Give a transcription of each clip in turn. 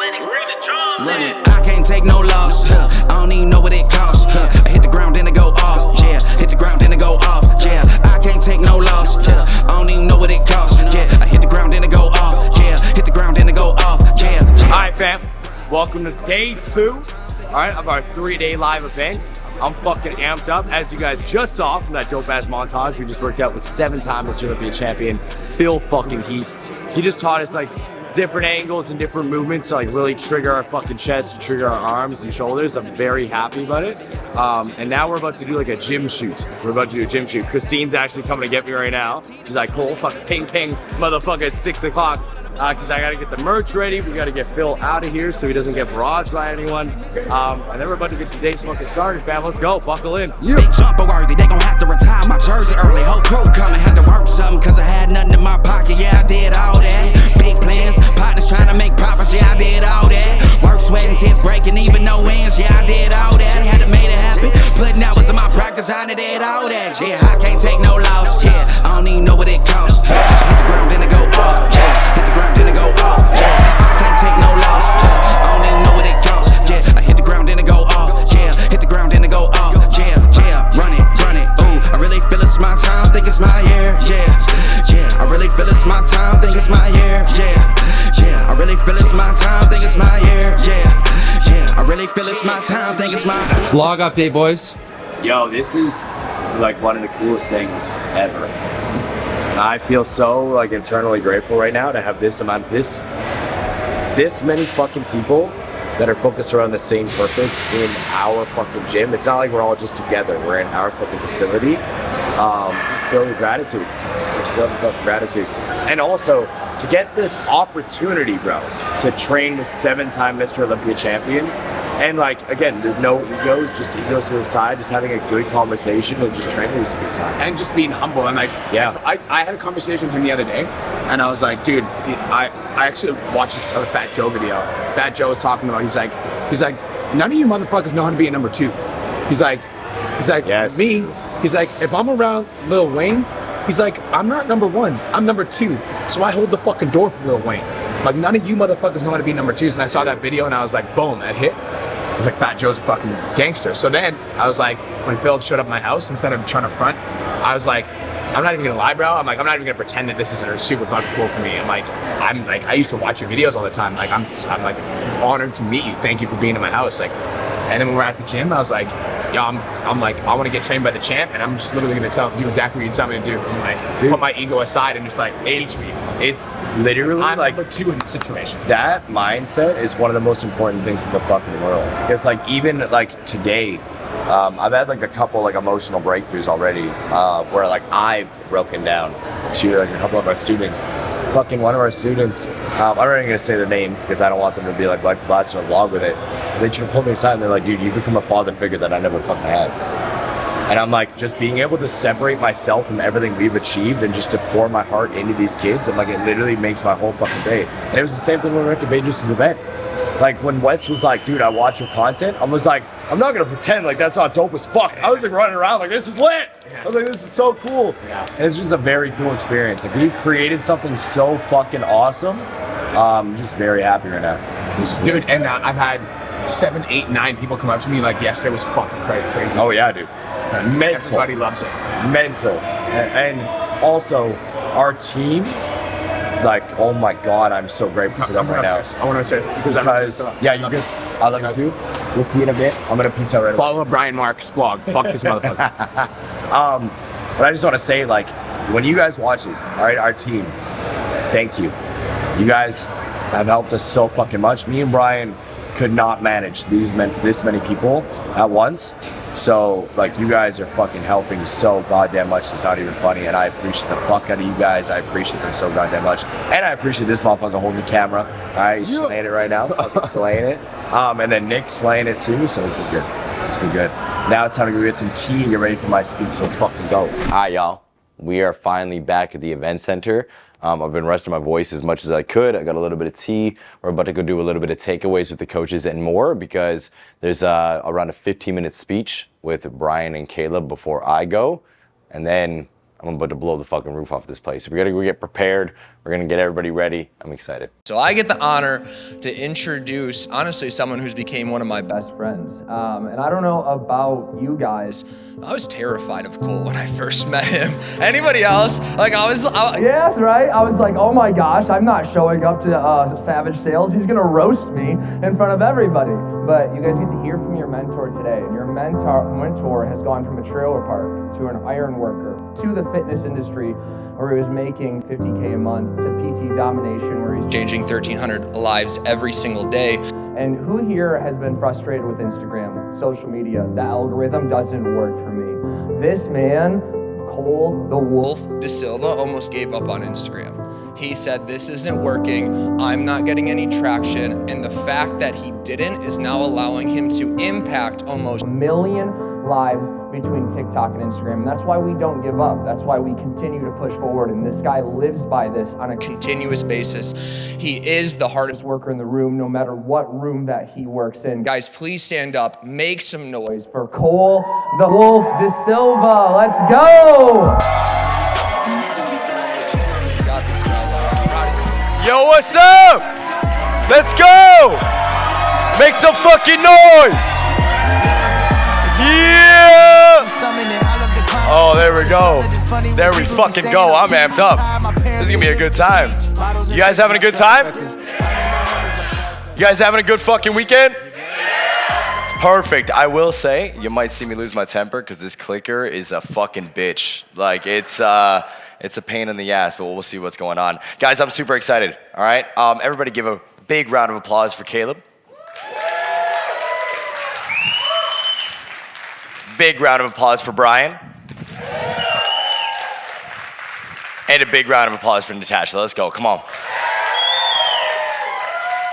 Run it, I can't take no loss. I don't even know what it costs. I hit the ground, then it go off. Yeah, hit the ground, then it go off. Yeah, I can't take no loss. I don't even know what it costs. Yeah, I hit the ground, then it go off. Yeah, hit the ground, then it go off. Yeah. Alright, fam. Welcome to day 2, alright, of our 3-day live event. I'm fucking amped up, as you guys just saw from that dope-ass montage we just worked out with 7-time Olympia Champion Phil fucking Heath. He just taught us like different angles and different movements to like really trigger our fucking chest and trigger our arms and shoulders. I'm very happy about it. And now we're about to do like a gym shoot. We're about to do a gym shoot. Christine's actually coming to get me right now. She's like, Cole, fucking ping ping, motherfucker, at 6 o'clock. Because I gotta get the merch ready. We gotta get Phil out of here so he doesn't get barraged by anyone. And then we're about to get today's fucking started, fam. Let's go, buckle in. Big jumper worthy, they gon' have to retire my jersey early. Whole crew coming, had to work something cause I had nothing in my pocket. Yeah, I did all that. Big plans, partners trying to make profits. Yeah, I did all that. Work, sweat, and tears breaking, even no wins. Yeah, I did all that. Had to make it happen. Putting hours in my practice, I did all that. Yeah, I can't take no loss. Yeah, I don't even know what it costs. I hit the ground, then it go off. Yeah, hit the ground, then it go off. Yeah, I can't take no loss. Yeah, I don't even know what it costs. Yeah, I hit the ground, then it go off. Yeah, hit the ground, then it go off. Yeah, yeah, run it, ooh, I really feel it's my time, think it's my year. Yeah, yeah, I really feel it's my time, think it's my year. Yeah, yeah, I really feel it's my time, think it's my year. Yeah, yeah, I really feel it's my time, think it's my vlog update, boys. Yo, this is like one of the coolest things ever. I feel so like internally grateful right now to have this many fucking people that are focused around the same purpose in our fucking gym. It's not like we're all just together. We're in our fucking facility. Just filled with gratitude. Just filled with fucking gratitude. And also to get the opportunity, bro, to train with 7-time Mr. Olympia champion. And like, again, there's no egos, just egos to the side, just having a good conversation and just training with some good time. And just being humble. And like, yeah, I had a conversation with him the other day and I was like, dude, I actually watched this other Fat Joe video. Fat Joe was talking about, he's like, none of you motherfuckers know how to be a number 2. He's like, yes. Me, he's like, if I'm around Lil Wayne, he's like, I'm not number 1, I'm number 2. So I hold the fucking door for Lil Wayne. Like, none of you motherfuckers know how to be number 2s. And I saw that video and I was like, boom, that hit. I was like, Fat Joe's a fucking gangster. So then I was like, when Phil showed up at my house, instead of trying to front, I was like, I'm not even gonna lie, bro. I'm not even gonna pretend that this isn't super fucking cool for me. I'm like, I used to watch your videos all the time. Like, I'm like honored to meet you. Thank you for being in my house. Like, and then when we're at the gym, I was like, yo, I'm like, I want to get trained by the champ, and I'm just literally gonna do exactly what you tell me to do. Cause I'm like, put my ego aside and just like, it's literally I'm like number 2 in the situation. That mindset is one of the most important things in the fucking world. Because like even like today, I've had like a couple like emotional breakthroughs already, where like I've broken down to like a couple of our students. Fucking one of our students, I'm not even gonna say the name because I don't want them to be like blasting a vlog with it. They just pulled me aside and they're like, dude, you become a father figure that I never fucking had. And I'm like, just being able to separate myself from everything we've achieved and just to pour my heart into these kids, I'm like, it literally makes my whole fucking day. And it was the same thing when we went to Beijing's event. Like when Wes was like, dude, I watch your content, I was like, I'm not gonna pretend like that's not dope as fuck. I was like running around like, this is lit. I was like, this is so cool. Yeah. And it's just a very cool experience. Like we created something so fucking awesome. I'm just very happy right now. Dude, and I've had 7, 8, 9 people come up to me like yesterday was fucking crazy. Oh yeah, dude. Mental. Everybody loves it. Mental. And also our team, like, oh my God, I'm so grateful for them right now. I want to say because yeah, you're good. I love you too. We'll see you in a bit. I'm gonna peace out right away. Follow Brian Mark's blog. Fuck this motherfucker. But I just want to say, like, when you guys watch this, all right, our team, thank you. You guys have helped us so fucking much. Me and Brian could not manage this many people at once. So, like, you guys are fucking helping so goddamn much. It's not even funny. And I appreciate the fuck out of you guys. I appreciate them so goddamn much. And I appreciate this motherfucker holding the camera. All right, he's slaying it right now. Fucking slaying it. And then Nick's slaying it too. So it's been good. It's been good. Now it's time to go get some tea and get ready for my speech. So let's fucking go. All right, y'all. We are finally back at the event center. I've been resting my voice as much as I could. I got a little bit of tea. We're about to go do a little bit of takeaways with the coaches and more because there's around a 15-minute speech with Brian and Caleb before I go. And then I'm about to blow the fucking roof off this place. So we got to go get prepared, We're gonna get everybody ready. I'm excited. So I get the honor to introduce, honestly, someone who's became one of my best friends. And I don't know about you guys, I was terrified of Cole when I first met him. Anybody else? Like yes, right? I was like, oh my gosh, I'm not showing up to Savage Sales. He's gonna roast me in front of everybody. But you guys get to hear from your mentor today. And your mentor has gone from a trailer park to an iron worker to the fitness industry, where he was making $50K a month, to PT domination, where he's changing 1,300 lives every single day. And who here has been frustrated with Instagram, social media? The algorithm doesn't work for me. This man, Cole the Wolf de Silva, almost gave up on Instagram. He said, this isn't working, I'm not getting any traction, and the fact that he didn't is now allowing him to impact almost 1 million lives between TikTok and Instagram. And that's why we don't give up. That's why we continue to push forward. And this guy lives by this on a continuous basis. He is the hardest worker in the room, no matter what room that he works in. Guys, please stand up, make some noise for Cole the Wolf de Silva. Let's go! Yo, what's up? Let's go! Make some fucking noise! Yeah! Oh, there we go. There we fucking go. I'm amped up. This is gonna be a good time. You guys having a good time? You guys having a good fucking weekend? Perfect. I will say, you might see me lose my temper because this clicker is a fucking bitch. Like, it's a pain in the ass, but we'll see what's going on. Guys, I'm super excited, all right? Everybody give a big round of applause for Caleb. Big round of applause for Brian. And a big round of applause for Natasha. Let's go, come on.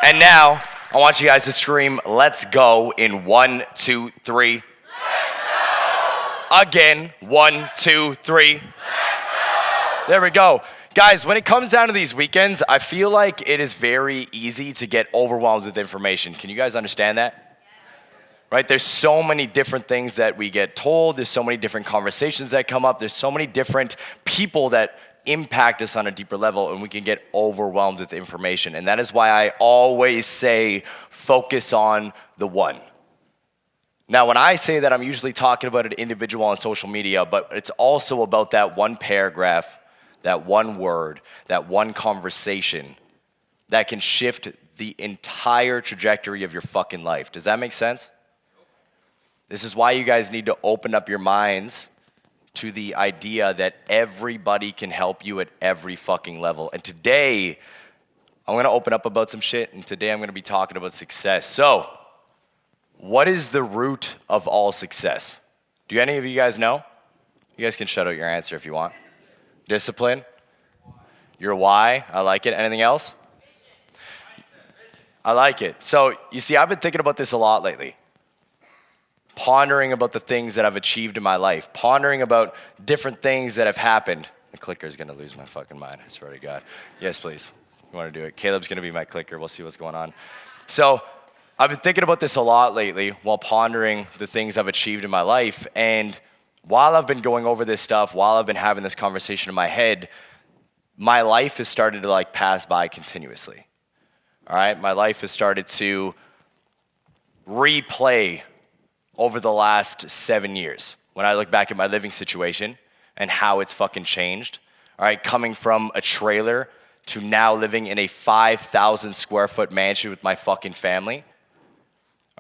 And now, I want you guys to scream, let's go, in 1, 2, 3. Let's go! Again, 1, 2, 3. Let's go! There we go. Guys, when it comes down to these weekends, I feel like it is very easy to get overwhelmed with information. Can you guys understand that? Right? There's so many different things that we get told. There's so many different conversations that come up. There's so many different people that impact us on a deeper level, and we can get overwhelmed with information. And that is why I always say, focus on the one. Now, when I say that, I'm usually talking about an individual on social media, but it's also about that one paragraph, that one word, that one conversation that can shift the entire trajectory of your fucking life. Does that make sense? This is why you guys need to open up your minds to the idea that everybody can help you at every fucking level. And today, I'm gonna open up about some shit, and today I'm gonna be talking about success. So, what is the root of all success? Do any of you guys know? You guys can shut out your answer if you want. Discipline? Your why? I like it. Anything else? I like it. So, you see, I've been thinking about this a lot lately. Pondering about the things that I've achieved in my life. Pondering about different things that have happened. The clicker's gonna lose my fucking mind, I swear to God. Yes, please. You wanna do it? Caleb's gonna be my clicker. We'll see what's going on. So, I've been thinking about this a lot lately while pondering the things I've achieved in my life. And while I've been going over this stuff, while I've been having this conversation in my head, my life has started to pass by continuously. All right? My life has started to replay over the last 7 years. When I look back at my living situation and how it's fucking changed. All right? Coming from a trailer to now living in a 5,000 square foot mansion with my fucking family.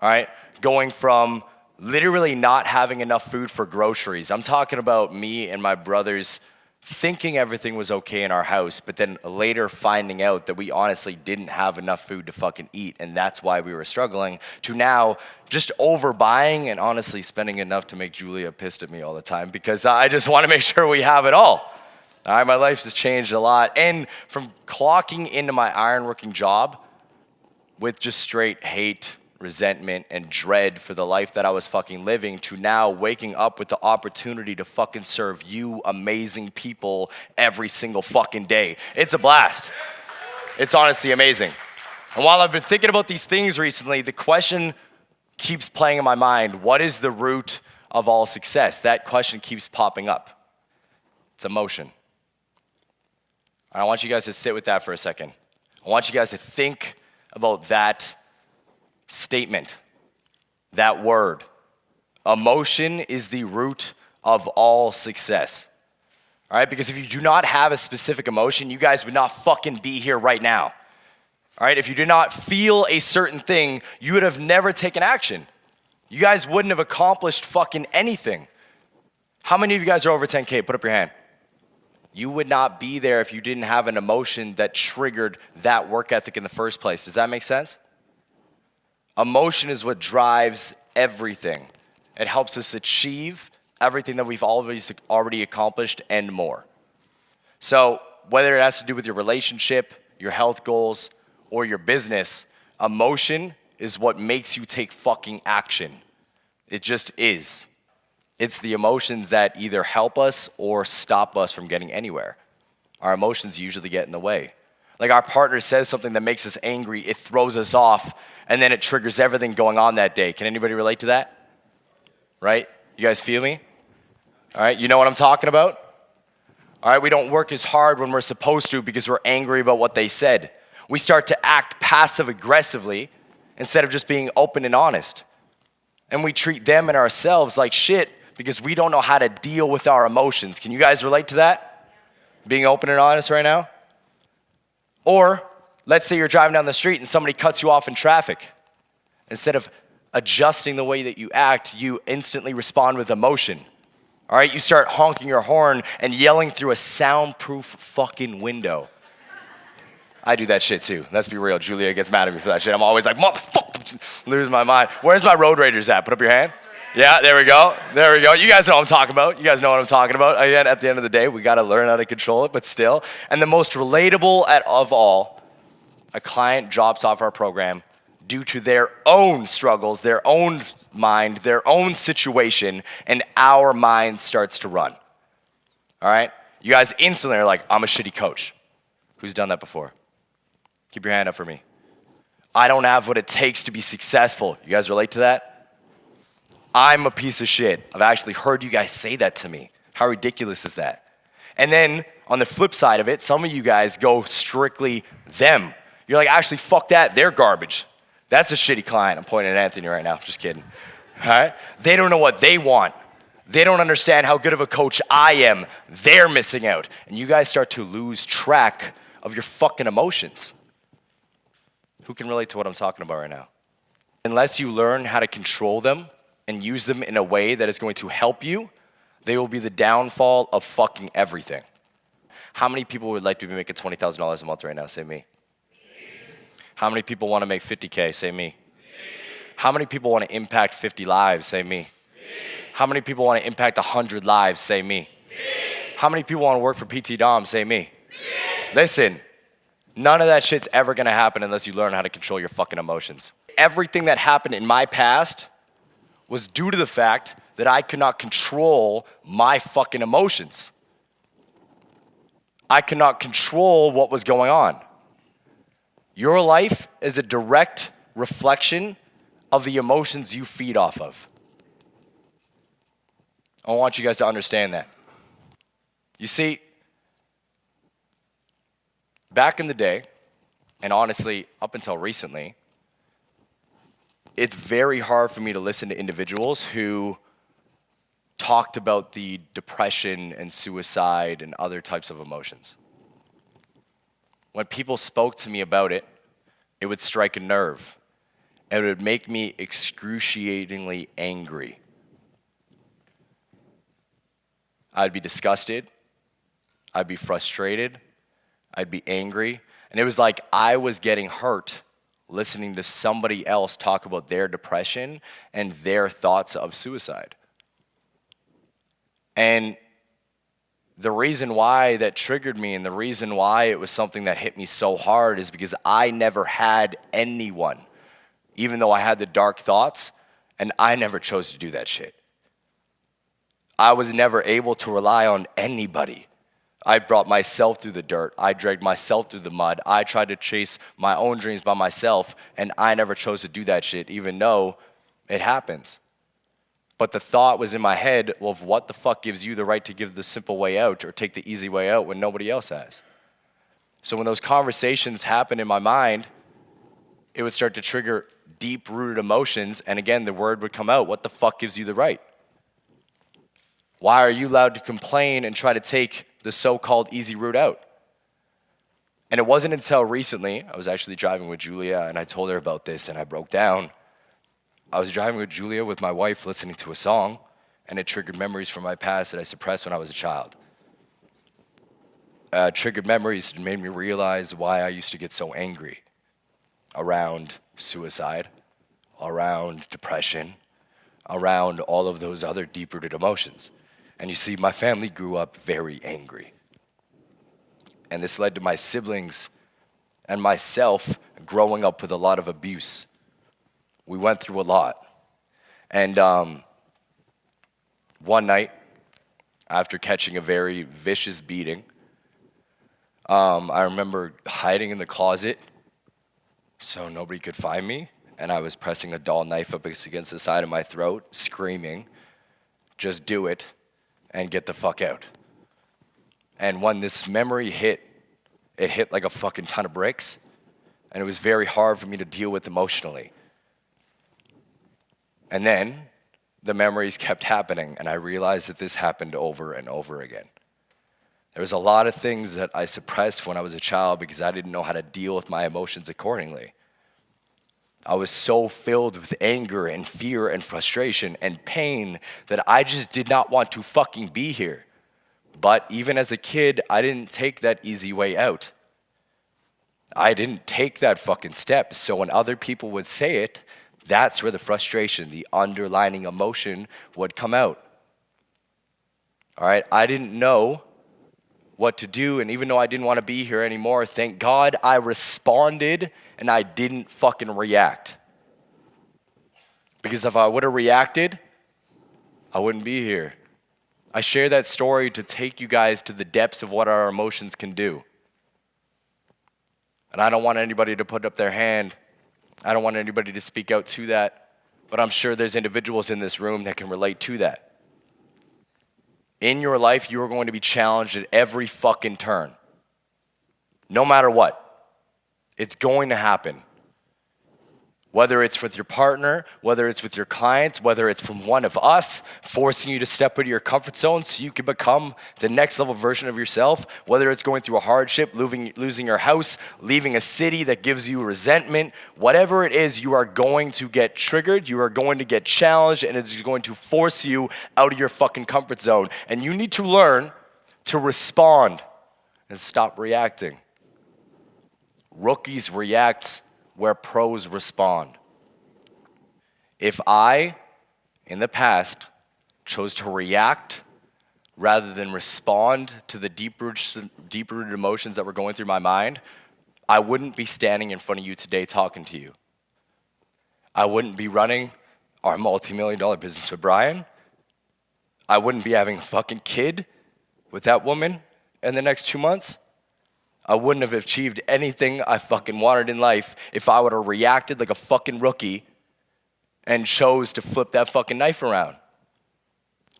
All right, going from literally not having enough food for groceries. I'm talking about me and my brothers thinking everything was okay in our house, but then later finding out that we honestly didn't have enough food to fucking eat, and that's why we were struggling, to now just overbuying and honestly spending enough to make Julia pissed at me all the time because I just want to make sure we have it all. All right, my life has changed a lot. And from clocking into my ironworking job with just straight hate, resentment, and dread for the life that I was fucking living, to now waking up with the opportunity to fucking serve you amazing people every single fucking day. It's a blast. It's honestly amazing. And while I've been thinking about these things recently, the question keeps playing in my mind, what is the root of all success? That question keeps popping up. It's emotion. And I want you guys to sit with that for a second. I want you guys to think about that statement, that word. Emotion is the root of all success. All right, because if you do not have a specific emotion, you guys would not fucking be here right now. All right, if you did not feel a certain thing, you would have never taken action. You guys wouldn't have accomplished fucking anything. How many of you guys are over 10K? Put up your hand. You would not be there if you didn't have an emotion that triggered that work ethic in the first place. Does that make sense? Emotion is what drives everything. It helps us achieve everything that we've already accomplished and more. So whether it has to do with your relationship, your health goals, or your business, emotion is what makes you take fucking action. It just is. It's the emotions that either help us or stop us from getting anywhere. Our emotions usually get in the way. Like our partner says something that makes us angry, it throws us off, and then it triggers everything going on that day. Can anybody relate to that? Right? You guys feel me? All right, you know what I'm talking about? All right, we don't work as hard when we're supposed to because we're angry about what they said. We start to act passive-aggressively instead of just being open and honest. And we treat them and ourselves like shit because we don't know how to deal with our emotions. Can you guys relate to that? Being open and honest right now? Or let's say you're driving down the street and somebody cuts you off in traffic. Instead of adjusting the way that you act, you instantly respond with emotion. All right, you start honking your horn and yelling through a soundproof fucking window. I do that shit too. Let's be real. Julia gets mad at me for that shit. I'm always like, motherfucker, losing my mind. Where's my road ragers at? Put up your hand. Yeah, there we go. There we go. You guys know what I'm talking about. You guys know what I'm talking about. Again, at the end of the day, we got to learn how to control it, but still. And the most relatable of all, a client drops off our program due to their own struggles, their own mind, their own situation, and our mind starts to run. All right? You guys instantly are like, I'm a shitty coach. Who's done that before? Keep your hand up for me. I don't have what it takes to be successful. You guys relate to that? I'm a piece of shit. I've actually heard you guys say that to me. How ridiculous is that? And then on the flip side of it, some of you guys go strictly them. You're like, actually, fuck that. They're garbage. That's a shitty client. I'm pointing at Anthony right now. Just kidding. All right? They don't know what they want. They don't understand how good of a coach I am. They're missing out. And you guys start to lose track of your fucking emotions. Who can relate to what I'm talking about right now? Unless you learn how to control them and use them in a way that is going to help you, they will be the downfall of fucking everything. How many people would like to be making $20,000 a month right now? Say me. How many people want to make 50K? Say me. How many people want to impact 50 lives? Say me. How many people want to impact 100 lives? Say me. How many people want to work for PT Dom? Say me. Listen, none of that shit's ever going to happen unless you learn how to control your fucking emotions. Everything that happened in my past was due to the fact that I could not control my fucking emotions. I could not control what was going on. Your life is a direct reflection of the emotions you feed off of. I want you guys to understand that. You see, back in the day, and honestly, up until recently, it's very hard for me to listen to individuals who talked about the depression and suicide and other types of emotions. When people spoke to me about it, it would strike a nerve. It would make me excruciatingly angry. I'd be disgusted. I'd be frustrated. I'd be angry. And it was like I was getting hurt listening to somebody else talk about their depression and their thoughts of suicide. And the reason why that triggered me and the reason why it was something that hit me so hard is because I never had anyone, even though I had the dark thoughts, and I never chose to do that shit. I was never able to rely on anybody. I brought myself through the dirt. I dragged myself through the mud. I tried to chase my own dreams by myself, and I never chose to do that shit, even though it happens. But the thought was in my head, well, what the fuck gives you the right to give the simple way out or take the easy way out when nobody else has? So when those conversations happen in my mind, it would start to trigger deep-rooted emotions, and again, the word would come out, what the fuck gives you the right? Why are you allowed to complain and try to take the so-called easy route out? And it wasn't until recently, I was actually driving with Julia, and I told her about this, and I broke down. I was driving with Julia with my wife listening to a song, and it triggered memories from my past that I suppressed when I was a child. Triggered memories and made me realize why I used to get so angry around suicide, around depression, around all of those other deep-rooted emotions. And you see, my family grew up very angry. And this led to my siblings and myself growing up with a lot of abuse. We went through a lot. And one night, after catching a very vicious beating, I remember hiding in the closet so nobody could find me, and I was pressing a dull knife up against the side of my throat, screaming, just do it, and get the fuck out. And when this memory hit, it hit like a fucking ton of bricks, and it was very hard for me to deal with emotionally. And then the memories kept happening, and I realized that this happened over and over again. There was a lot of things that I suppressed when I was a child because I didn't know how to deal with my emotions accordingly. I was so filled with anger and fear and frustration and pain that I just did not want to fucking be here. But even as a kid, I didn't take that easy way out. I didn't take that fucking step. So when other people would say it, that's where the frustration, the underlying emotion would come out. All right, I didn't know what to do, and even though I didn't want to be here anymore, thank God I responded and I didn't fucking react. Because if I would have reacted, I wouldn't be here. I share that story to take you guys to the depths of what our emotions can do. And I don't want anybody to put up their hand. I don't want anybody to speak out to that, but I'm sure there's individuals in this room that can relate to that. In your life, you are going to be challenged at every fucking turn. No matter what. It's going to happen. Whether it's with your partner, whether it's with your clients, whether it's from one of us, forcing you to step into your comfort zone so you can become the next level version of yourself, whether it's going through a hardship, losing your house, leaving a city that gives you resentment, whatever it is, you are going to get triggered, you are going to get challenged, and it's going to force you out of your fucking comfort zone. And you need to learn to respond and stop reacting. Rookies react where pros respond. If I, in the past, chose to react rather than respond to the deep-rooted emotions that were going through my mind, I wouldn't be standing in front of you today talking to you. I wouldn't be running our multi-million-dollar business with Brian. I wouldn't be having a fucking kid with that woman in the next 2 months. I wouldn't have achieved anything I fucking wanted in life if I would have reacted like a fucking rookie and chose to flip that fucking knife around.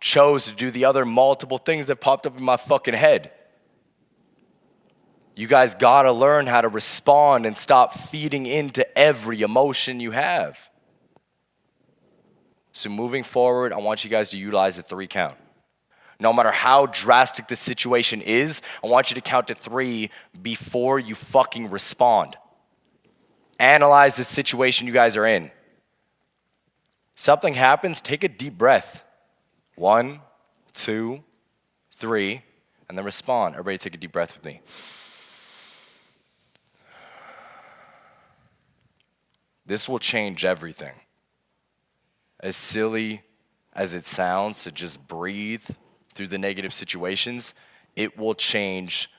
Chose to do the other multiple things that popped up in my fucking head. You guys gotta learn how to respond and stop feeding into every emotion you have. So moving forward, I want you guys to utilize the 3 count. No matter how drastic the situation is, I want you to count to 3 before you fucking respond. Analyze the situation you guys are in. Something happens, take a deep breath. 1, 2, 3, and then respond. Everybody take a deep breath with me. This will change everything. As silly as it sounds to just breathe through the negative situations, it will change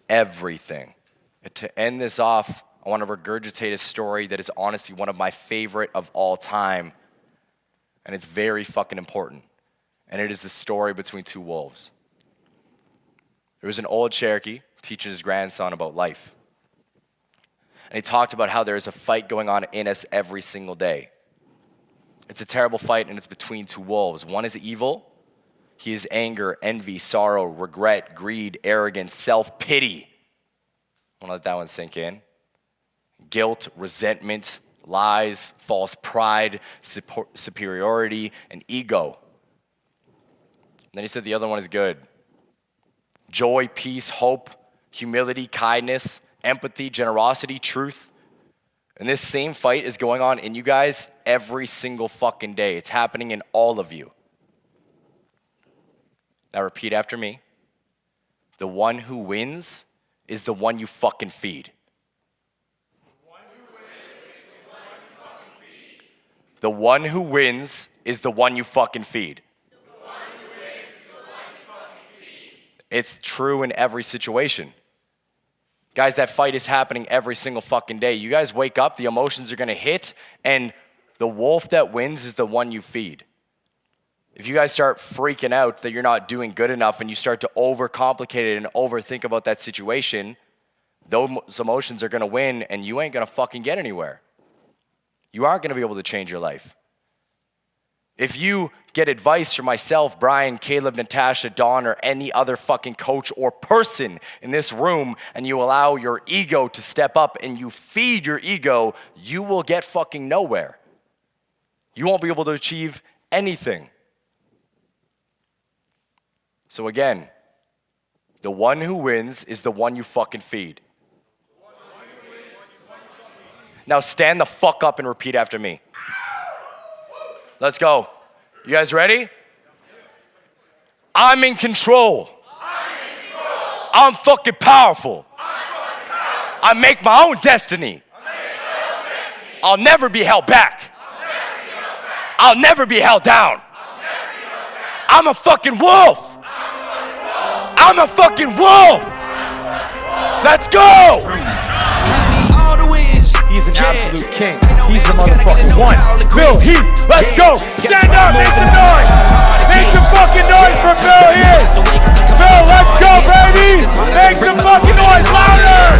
everything. And to end this off, I want to regurgitate a story that is honestly one of my favorite of all time. And it's very fucking important. And it is the story between 2 wolves. There was an old Cherokee teaching his grandson about life. And he talked about how there is a fight going on in us every single day. It's a terrible fight, and it's between 2 wolves. One is evil. He is anger, envy, sorrow, regret, greed, arrogance, self-pity. I'm gonna let that one sink in. Guilt, resentment, lies, false pride, superiority, and ego. And then he said the other one is good. Joy, peace, hope, humility, kindness, empathy, generosity, truth. And this same fight is going on in you guys every single fucking day. It's happening in all of you. Now repeat after me. The one who wins is the one you fucking feed. The one who wins is the one you fucking feed. It's true in every situation. Guys, that fight is happening every single fucking day. You guys wake up, the emotions are gonna hit, and the wolf that wins is the one you feed. If you guys start freaking out that you're not doing good enough and you start to overcomplicate it and overthink about that situation, those emotions are gonna win and you ain't gonna fucking get anywhere. You aren't gonna be able to change your life. If you get advice from myself, Brian, Caleb, Natasha, Dawn, or any other fucking coach or person in this room, and you allow your ego to step up and you feed your ego, you will get fucking nowhere. You won't be able to achieve anything. So again, the one who wins is the one you fucking feed. Now stand the fuck up and repeat after me. Let's go. You guys ready? I'm in control. I'm fucking powerful. I make my own destiny. I'll never be held back. I'll never be held down. I'm a fucking wolf. I'm a fucking wolf. Let's go. He's an absolute king. He's the motherfucking one. Phil Heath, let's go. Stand up, make some noise. Make some fucking noise for Phil Heath. Phil, let's go, baby. Make some fucking noise. Louder.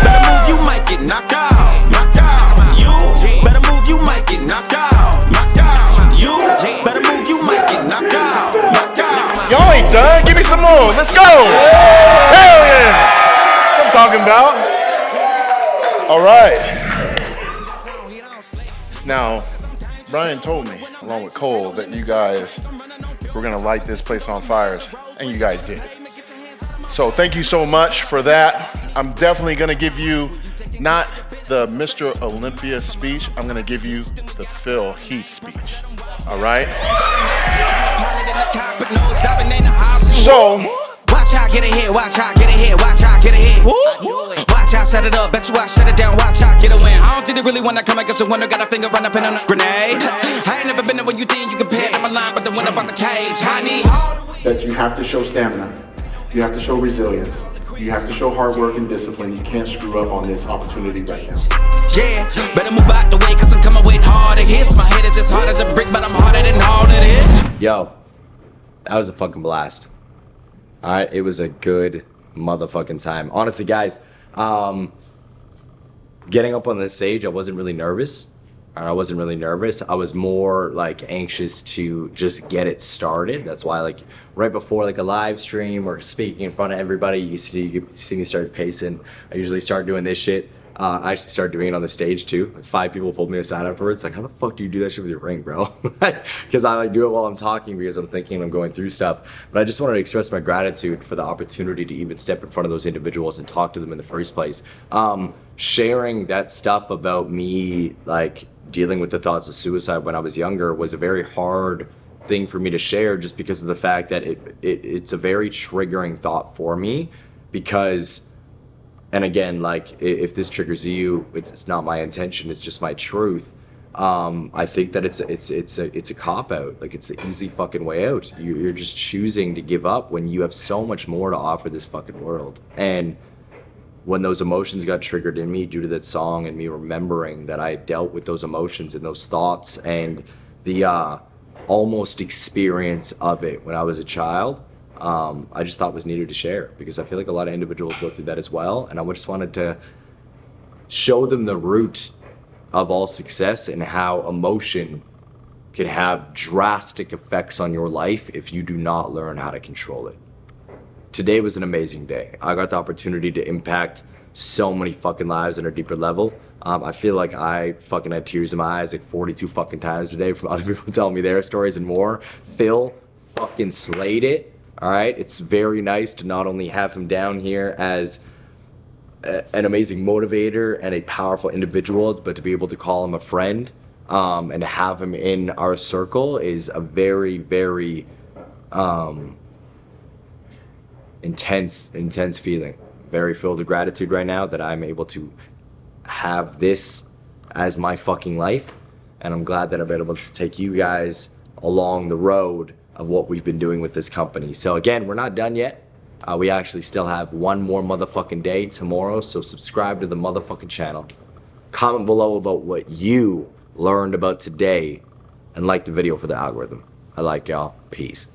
Better move, you might get knocked out. Knocked out. You better move, you might get knocked out. Knocked out. You better move, you might get knocked out. Knocked out. Y'all ain't done. Give me some more. Let's go. Hell yeah. That's what I'm talking about. All right. Now, Brian told me, along with Cole, that you guys were gonna light this place on fire, and you guys did. So thank you so much for that. I'm definitely gonna give you not the Mr. Olympia speech, I'm gonna give you the Phil Heath speech, all right? So, watch out, get ahead, watch out, get ahead, watch out, get ahead. Watch out, set it up, bet you I shut it down, watch out, get a win. I don't think they really wanna come against the winner, got a finger run up in on a grenade. I ain't never been there when you think you compare. I'm a line, but the winner about the cage. I need that you have to show stamina, you have to show resilience, you have to show hard work and discipline. You can't screw up on this opportunity right now. yeah, better move out the way, cause I'm coming with harder hits. My head is as hard as a brick, but I'm harder than all it is. Yo, that was a fucking blast. All right, it was a good motherfucking time. Honestly, guys, getting up on the stage, I wasn't really nervous. I was more like anxious to just get it started. That's why, like, right before like a live stream or speaking in front of everybody, you see me start pacing. I usually start doing this shit. I actually started doing it on the stage too. Like 5 people pulled me aside afterwards. Like, how the fuck do you do that shit with your ring, bro? Because I like do it while I'm talking because I'm thinking I'm going through stuff. But I just wanted to express my gratitude for the opportunity to even step in front of those individuals and talk to them in the first place. Sharing that stuff about me, like dealing with the thoughts of suicide when I was younger, was a very hard thing for me to share, just because of the fact that it's a very triggering thought for me. Because, and again, like, if this triggers you, it's not my intention, it's just my truth. I think that it's a cop out. Like, it's the easy fucking way out. You're just choosing to give up when you have so much more to offer this fucking world. And when those emotions got triggered in me due to that song and me remembering that I had dealt with those emotions and those thoughts and the almost experience of it when I was a child, I just thought was needed to share, because I feel like a lot of individuals go through that as well. And I just wanted to show them the root of all success and how emotion can have drastic effects on your life if you do not learn how to control it. Today was an amazing day. I got the opportunity to impact so many fucking lives on a deeper level. I feel like I fucking had tears in my eyes like 42 fucking times today from other people telling me their stories and more. Phil fucking slayed it. All right, it's very nice to not only have him down here as an amazing motivator and a powerful individual, but to be able to call him a friend and to have him in our circle is a very, very intense feeling. Very filled with gratitude right now that I'm able to have this as my fucking life, and I'm glad that I've been able to take you guys along the road of what we've been doing with this company. So again, we're not done yet. We actually still have one more motherfucking day tomorrow, so subscribe to the motherfucking channel. Comment below about what you learned about today, and like the video for the algorithm. I like y'all. Peace.